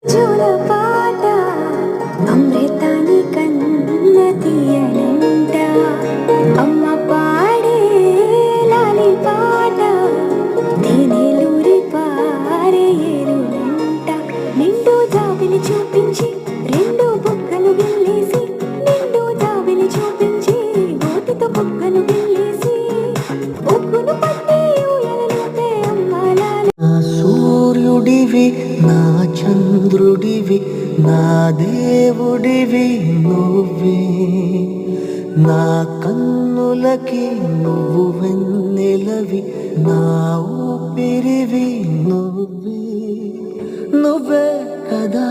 జోలపాట అమృతాని కన్న తీయనంట అమ్మ పాడే లాలి పాట తేనెలూరి పారే ఏరులంట నిండు జాబిలి చూపించి రెండు బుగ్గలు గిల్లేసి నిండు జాబిలి చూపించి గోటితో బుగ్గను గిల్లేసి ఒగ్గును పట్టి ఊయలలోపే అమ్మాలాలి సూర్యుడివి నా చంద్రుడివి నా దేవుడివి నువ్వే నా కన్నులకి నువ్వు వెన్నెలవి నా ఊపిరివి నువ్వే నువ్వే కదా